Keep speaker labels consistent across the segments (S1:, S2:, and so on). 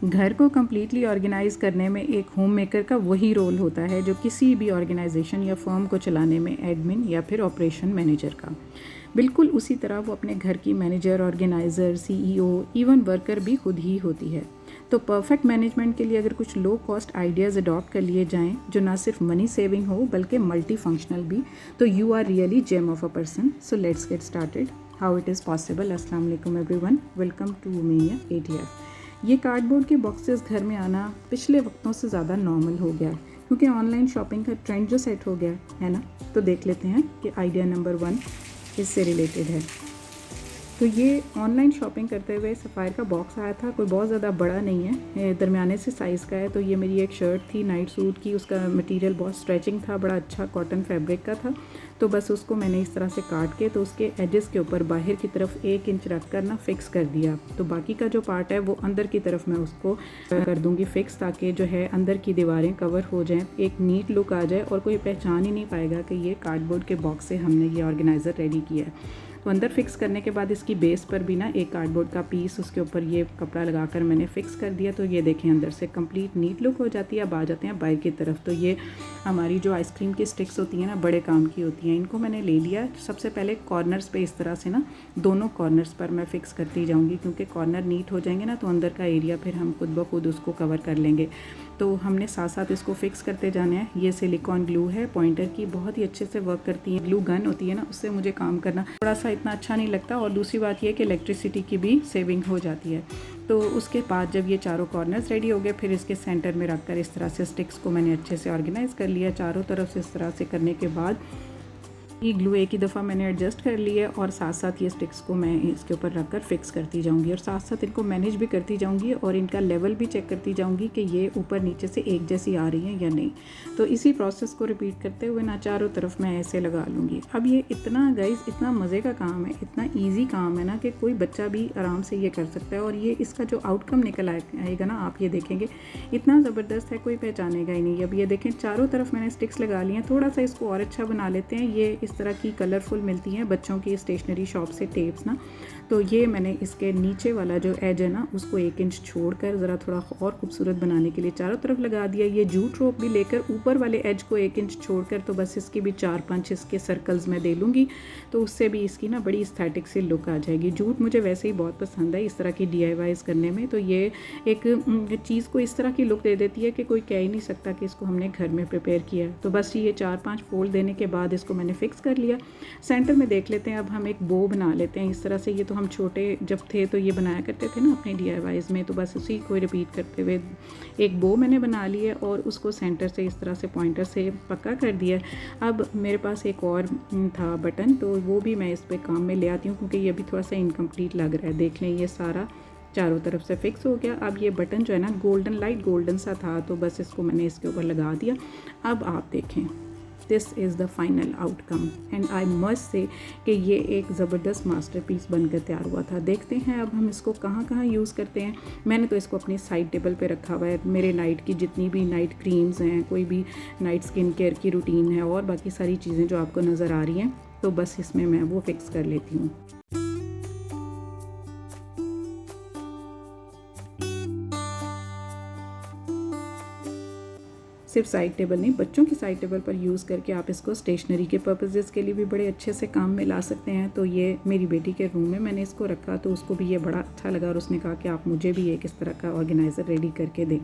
S1: घर को completely organise करने में एक होम मेकर का वही रोल होता है जो किसी भी ऑर्गेनाइजेशन या फर्म को चलाने में एडमिन या फिर ऑपरेशन मैनेजर का। बिल्कुल उसी तरह वो अपने घर की manager, organiser, CEO, even worker भी खुद ही होती है। तो परफेक्ट मैनेजमेंट के लिए अगर कुछ लो कॉस्ट आइडियाज़ अडॉप्ट कर लिए जाएं जो ना सिर्फ मनी सेविंग हो बल्कि मल्टी फंक्शनल भी, तो you are really gem of a person. So let's get started how it is possible. अस्सलाम वालेकुम everyone, welcome to Umaiya ATF। ये कार्डबोर्ड के बॉक्सेस घर में आना पिछले वक्तों से ज़्यादा नॉर्मल हो गया है क्योंकि ऑनलाइन शॉपिंग का ट्रेंड जो सेट हो गया है ना। तो देख लेते हैं कि आइडिया नंबर 1 इससे रिलेटेड है। तो ये ऑनलाइन शॉपिंग करते हुए सफ़ायर का बॉक्स आया था, कोई बहुत ज़्यादा बड़ा नहीं है, दरमियाने से साइज़ का है। तो ये मेरी एक शर्ट थी नाइट सूट की, उसका मटेरियल बहुत स्ट्रेचिंग था, बड़ा अच्छा कॉटन फैब्रिक का था। तो बस उसको मैंने इस तरह से काट के तो उसके एजेस के ऊपर बाहर की तरफ 1 इंच रख कर ना फिक्स कर दिया। तो बाकी का जो पार्ट है वो अंदर की तरफ मैं उसको कर दूँगी फिक्स, ताकि जो है अंदर की दीवारें कवर हो जाएँ, एक नीट लुक आ जाए और कोई पहचान ही नहीं पाएगा कि ये कार्डबोर्ड के बॉक्स से हमने ये ऑर्गेनाइज़र रेडी किया है। तो अंदर फिक्स करने के बाद इसकी बेस पर भी ना एक कार्डबोर्ड का पीस उसके ऊपर ये कपड़ा लगाकर मैंने फ़िक्स कर दिया। तो ये देखें अंदर से कंप्लीट नीट लुक हो जाती है। अब आ जाते हैं बाहर की तरफ। तो ये हमारी जो आइसक्रीम की स्टिक्स होती हैं ना, बड़े काम की होती हैं, इनको मैंने ले लिया। सबसे पहले कॉर्नर्स पे इस तरह से ना दोनों कॉर्नर्स पर मैं फ़िक्स करती जाऊँगी, क्योंकि कॉर्नर नीट हो जाएंगे ना तो अंदर का एरिया फिर हम खुद ब खुद उसको कवर कर लेंगे। तो हमने साथ साथ इसको फिक्स करते जाना है। ये सिलिकॉन ग्लू है पॉइंटर की, बहुत ही अच्छे से वर्क करती है। ग्लू गन होती है ना, उससे मुझे काम करना थोड़ा सा इतना अच्छा नहीं लगता। और दूसरी बात ये कि इलेक्ट्रिसिटी की भी सेविंग हो जाती है। तो उसके बाद जब ये चारों कॉर्नर्स रेडी हो गए, फिर इसके सेंटर में रखकर इस तरह से स्टिक्स को मैंने अच्छे से ऑर्गेनाइज़ कर लिया। चारों तरफ से इस तरह से करने के बाद ये ग्लू एक ही दफ़ा मैंने एडजस्ट कर लिया और साथ साथ ये स्टिक्स को मैं इसके ऊपर रख कर फिक्स करती जाऊंगी और साथ साथ इनको मैनेज भी करती जाऊंगी और इनका लेवल भी चेक करती जाऊंगी कि ये ऊपर नीचे से एक जैसी आ रही है या नहीं। तो इसी प्रोसेस को रिपीट करते हुए ना चारों तरफ मैं ऐसे लगा लूँगी। अब ये इतना गाइस इतना मज़े का काम है, इतना ईजी काम है ना कि कोई बच्चा भी आराम से ये कर सकता है। और ये इसका जो आउटकम निकल आएगा ना, आप ये देखेंगे इतना ज़बरदस्त है, कोई पहचानेगा ही नहीं। अब ये देखें चारों तरफ मैंने स्टिक्स लगा ली हैं। थोड़ा सा इसको और अच्छा बना लेते हैं। ये इस तरह की कलरफुल मिलती हैं बच्चों की स्टेशनरी शॉप से टेप्स ना। तो ये मैंने इसके नीचे वाला जो एज है ना उसको 1 इंच छोड़कर ज़रा थोड़ा और खूबसूरत बनाने के लिए चारों तरफ लगा दिया। ये जूट रोप भी लेकर ऊपर वाले एज को 1 इंच छोड़कर तो बस इसकी भी 4-5 इसके सर्कल्स में दे लूँगी। तो उससे भी इसकी ना बड़ी एस्थेटिक सी लुक आ जाएगी। जूट मुझे वैसे ही बहुत पसंद है इस तरह की DIYs करने में। तो ये एक चीज़ को इस तरह की लुक दे देती है कि कोई कह ही नहीं सकता कि इसको हमने घर में प्रिपेयर किया है। तो बस ये 4-5 फोल्ड देने के बाद इसको मैंने फिक्स कर लिया। सेंटर में देख लेते हैं। अब हम एक बो बना लेते हैं इस तरह से। ये तो हम छोटे जब थे तो ये बनाया करते थे ना अपने DIYs में, तो बस उसी को रिपीट करते हुए एक बो मैंने बना ली है और उसको सेंटर से इस तरह से पॉइंटर से पक्का कर दिया। अब मेरे पास एक और था बटन, तो वो भी मैं इस पे काम में ले आती हूँ क्योंकि ये भी थोड़ा सा इनकम्प्लीट लग रहा है। देख लें ये सारा चारों तरफ से फिक्स हो गया। अब ये बटन जो है ना गोल्डन लाइट गोल्डन सा था, तो बस इसको मैंने इसके ऊपर लगा दिया। अब आप देखें this is the final outcome and I must say कि ये एक ज़बरदस्त मास्टरपीस बनकर तैयार हुआ था। देखते हैं अब हम इसको कहाँ कहाँ यूज़ करते हैं। मैंने तो इसको अपनी साइड टेबल पे रखा हुआ है। मेरे नाइट की जितनी भी नाइट क्रीम्स हैं, कोई भी नाइट स्किन केयर की रूटीन है और बाकी सारी चीज़ें जो आपको नज़र आ रही हैं, तो बस इसमें मैं वो फिक्स कर लेती हूँ। सिर्फ साइड टेबल नहीं, बच्चों की साइड टेबल पर यूज़ करके आप इसको स्टेशनरी के पर्पसेस के लिए भी बड़े अच्छे से काम में ला सकते हैं। तो ये मेरी बेटी के रूम में मैंने इसको रखा, तो उसको भी ये बड़ा अच्छा लगा और उसने कहा कि आप मुझे भी एक इस तरह का ऑर्गेनाइज़र रेडी करके दें।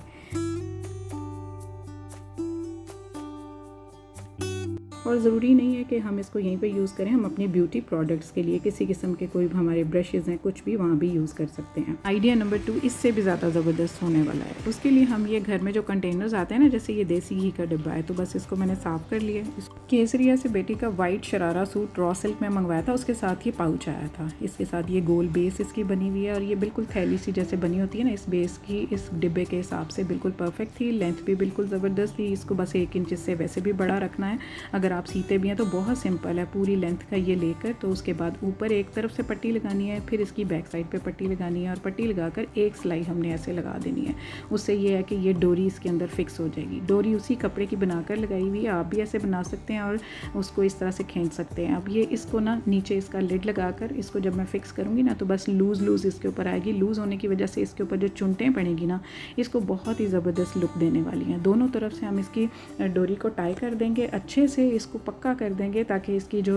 S1: और ज़रूरी नहीं है कि हम इसको यहीं पे यूज़ करें, हम अपनी ब्यूटी प्रोडक्ट्स के लिए किसी किस्म के कोई भी हमारे ब्रशेज़ हैं कुछ भी वहाँ भी यूज़ कर सकते हैं। आइडिया नंबर 2 इससे भी ज़्यादा ज़बरदस्त होने वाला है। उसके लिए हम ये घर में जो कंटेनर्स आते हैं ना, जैसे ये देसी घी का डिब्बा है, तो बस इसको मैंने साफ़ कर लिया। केसरिया से बेटी का white sharara suit raw silk में मंगवाया था, उसके साथ ये पाउच आया था। इसके साथ ये गोल बेस इसकी बनी हुई है और ये बिल्कुल थैली सी जैसे बनी होती है ना, इस बेस की इस डिब्बे के हिसाब से बिल्कुल परफेक्ट थी। लेंथ भी बिल्कुल ज़बरदस्त थी। इसको बस 1 इंच से वैसे भी बड़ा रखना है। अगर आप सीते भी हैं तो बहुत सिंपल है, पूरी लेंथ का ये लेकर तो उसके बाद ऊपर एक तरफ से पट्टी लगानी है, फिर इसकी बैक साइड पे पट्टी लगानी है और पट्टी लगाकर एक सिलाई हमने ऐसे लगा देनी है। उससे ये है कि ये डोरी इसके अंदर फिक्स हो जाएगी। डोरी उसी कपड़े की बनाकर लगाई हुई है, आप भी ऐसे बना सकते हैं और उसको इस तरह से खींच सकते हैं। अब ये इसको ना नीचे इसका लिड लगाकर इसको जब मैं फ़िक्स करूँगी ना तो बस लूज़ इसके ऊपर आएगी। लूज़ होने की वजह से इसके ऊपर जो चुनटें पड़ेंगी ना, इसको बहुत ही ज़बरदस्त लुक देने वाली हैं। दोनों तरफ से हम इसकी डोरी को टाई कर देंगे, अच्छे से इसको पक्का कर देंगे ताकि इसकी जो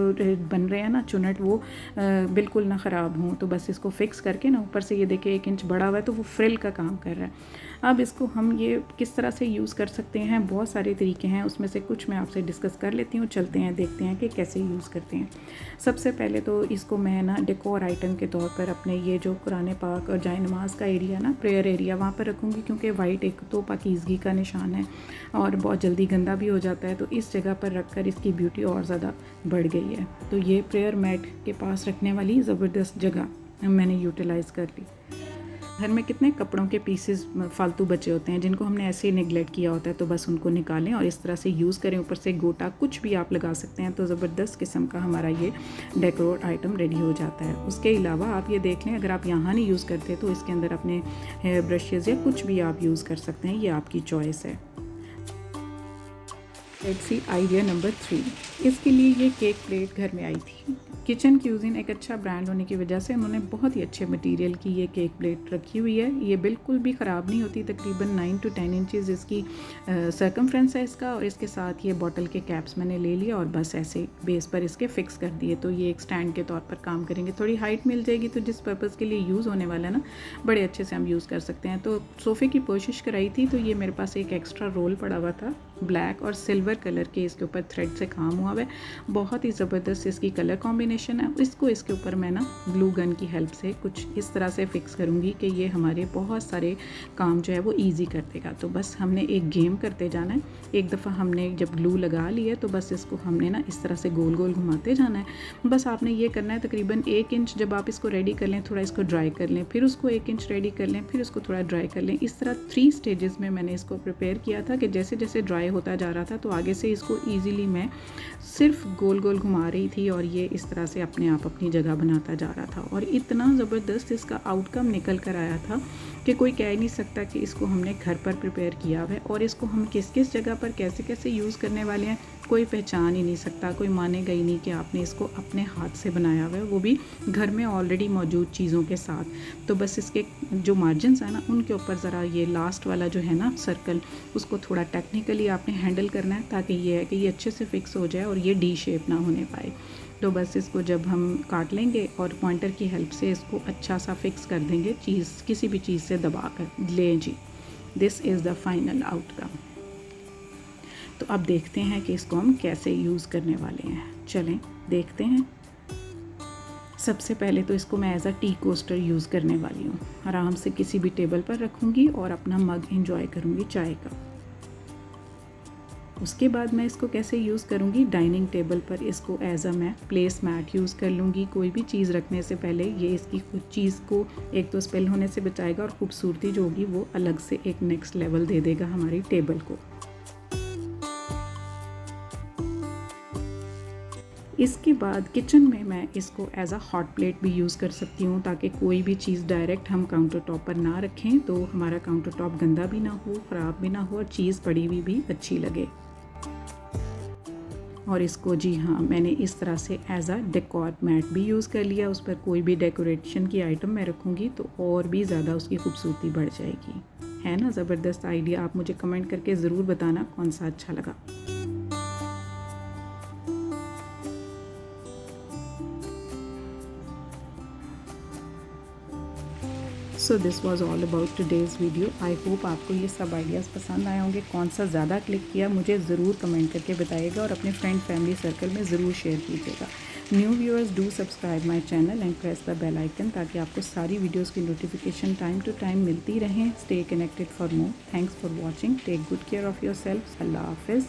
S1: बन रहे हैं ना चुनट वो बिल्कुल ना ख़राब हों। तो बस इसको फिक्स करके ना ऊपर से ये देखिए 1 इंच बड़ा हुआ है तो वो फ्रिल का काम कर रहा है। अब इसको हम ये किस तरह से यूज़ कर सकते हैं, बहुत सारे तरीके हैं, उसमें से कुछ मैं आपसे डिस्कस कर लेती हूँ। चलते हैं, देखते हैं कि कैसे यूज़ करते हैं। सबसे पहले तो इसको मैं ना डेकोर आइटम के तौर पर अपने ये जो कुरान पाक और जाए नमाज का एरिया ना, प्रेयर एरिया, वहाँ पर रखूँगी क्योंकि वाइट एक तो पाकीज़गी का निशान है और बहुत जल्दी गंदा भी हो जाता है। तो इस जगह पर रख कर इसकी ब्यूटी और ज़्यादा बढ़ गई है। तो ये प्रेयर मैट के पास रखने वाली ज़बरदस्त जगह मैंने यूटिलाइज़ कर ली। घर में कितने कपड़ों के पीसेस फालतू बचे होते हैं जिनको हमने ऐसे ही निगलेक्ट किया होता है, तो बस उनको निकालें और इस तरह से यूज़ करें। ऊपर से गोटा कुछ भी आप लगा सकते हैं, तो ज़बरदस्त किस्म का हमारा ये डेकोर आइटम रेडी हो जाता है। उसके अलावा आप ये देख लें, अगर आप यहाँ नहीं यूज़ करते तो इसके अंदर अपने हेयर ब्रशेज़ या कुछ भी आप यूज़ कर सकते हैं, ये आपकी चॉइस है। Let's see idea number 3। इसके लिए ये केक प्लेट घर में आई थी। किचन क्यूजिन एक अच्छा ब्रांड होने की वजह से उन्होंने बहुत ही अच्छे मटेरियल की ये केक प्लेट रखी हुई है। ये बिल्कुल भी ख़राब नहीं होती। तकरीबन 9 to 10 इंचज़ इसकी सर्कमफ्रेंस है इसका, और इसके साथ ये बॉटल के कैप्स मैंने ले लिया और बस ऐसे बेस पर इसके फ़िक्स कर दिए। तो ये एक स्टैंड के तौर पर काम करेंगे। थोड़ी हाइट मिल जाएगी तो जिस पर्पज़ के लिए यूज़ होने वाला है ना, बड़े अच्छे से हम यूज़ कर सकते हैं। तो सोफ़े की कोशिश कराई थी तो ये मेरे पास एक एक्स्ट्रा रोल पड़ा हुआ था, ब्लैक और सिल्वर कलर के इसके ऊपर थ्रेड से काम हुआ है। बहुत ही ज़बरदस्त इसकी कलर कॉम्बिनेशन है। इसको इसके ऊपर मैं ना ग्लू गन की हेल्प से कुछ इस तरह से फिक्स करूँगी कि ये हमारे बहुत सारे काम जो है वो इजी कर देगा। तो बस हमने एक गेम करते जाना है। एक दफ़ा हमने जब ग्लू लगा ली है तो बस इसको हमने ना इस तरह से गोल गोल घुमाते जाना है। बस आपने ये करना है, तकरीबन 1 इंच जब आप इसको रेडी कर लें, थोड़ा इसको ड्राई कर लें, फिर उसको 1 इंच रेडी कर लें, फिर उसको थोड़ा ड्राई कर लें। इस तरह 3 स्टेजेस में मैंने इसको प्रिपेयर किया था कि जैसे जैसे ड्राई होता जा रहा था तो आगे से इसको ईज़िली मैं सिर्फ गोल गोल घुमा रही थी और ये इस तरह से अपने आप अपनी जगह बनाता जा रहा था। और इतना ज़बरदस्त इसका आउटकम निकल कर आया था कि कोई कह नहीं सकता कि इसको हमने घर पर प्रिपेयर किया है। और इसको हम किस किस जगह पर कैसे कैसे यूज़ करने वाले हैं कोई पहचान ही नहीं सकता, कोई मानेगा ही नहीं कि आपने इसको अपने हाथ से बनाया हुआ है, वो भी घर में ऑलरेडी मौजूद चीज़ों के साथ। तो बस इसके जो मार्जिन्स हैं ना, उनके ऊपर ज़रा ये लास्ट वाला जो है ना सर्कल, उसको थोड़ा टेक्निकली आपने हैंडल करना है ताकि ये है कि ये अच्छे से फिक्स हो जाए और ये डी शेप ना होने पाए। तो बस इसको जब हम काट लेंगे और पॉइंटर की हेल्प से इसको अच्छा सा फिक्स कर देंगे, चीज़ किसी भी चीज़ से दबा कर लें जी। This is the final outcome. तो अब देखते हैं कि इसको हम कैसे यूज़ करने वाले हैं। चलें देखते हैं। सबसे पहले तो इसको मैं as a tea coaster use करने वाली हूँ। आराम से किसी भी टेबल पर रखूँगी और अपना मग इंजॉय करूँगी चाय का। उसके बाद मैं इसको कैसे यूज़ करूँगी, डाइनिंग टेबल पर इसको एज अ मैं प्लेस मैट यूज़ कर लूँगी। कोई भी चीज़ रखने से पहले ये इसकी कुछ चीज़ को एक तो स्पिल होने से बचाएगा और ख़ूबसूरती जो होगी वो अलग से एक नेक्स्ट लेवल दे देगा हमारी टेबल को। इसके बाद किचन में मैं इसको एज अ हॉट प्लेट भी यूज़ कर सकती हूँ ताकि कोई भी चीज़ डायरेक्ट हम काउंटर टॉप पर ना रखें, तो हमारा काउंटर टॉप गंदा भी ना हो, ख़राब भी ना हो और चीज़ पड़ी हुई भी अच्छी लगे। और इसको जी हाँ, मैंने इस तरह से एज अ डेकोर मैट भी यूज़ कर लिया। उस पर कोई भी डेकोरेशन की आइटम मैं रखूँगी तो और भी ज़्यादा उसकी खूबसूरती बढ़ जाएगी। है ना ज़बरदस्त आइडिया? आप मुझे कमेंट करके ज़रूर बताना कौन सा अच्छा लगा। So this was all about today's video. I hope आपको ये सब आइडियाज़ पसंद आए होंगे। कौन सा ज़्यादा क्लिक किया मुझे ज़रूर कमेंट करके बताइएगा और अपने फ्रेंड फैमिली सर्कल में ज़रूर शेयर कीजिएगा। New viewers do subscribe my channel and press the bell icon ताकि आपको सारी वीडियोज़ की नोटिफिकेशन टाइम टू टाइम मिलती रहें। Stay connected for more. Thanks for watching. Take good care of yourself. अल्लाह हाफिज़।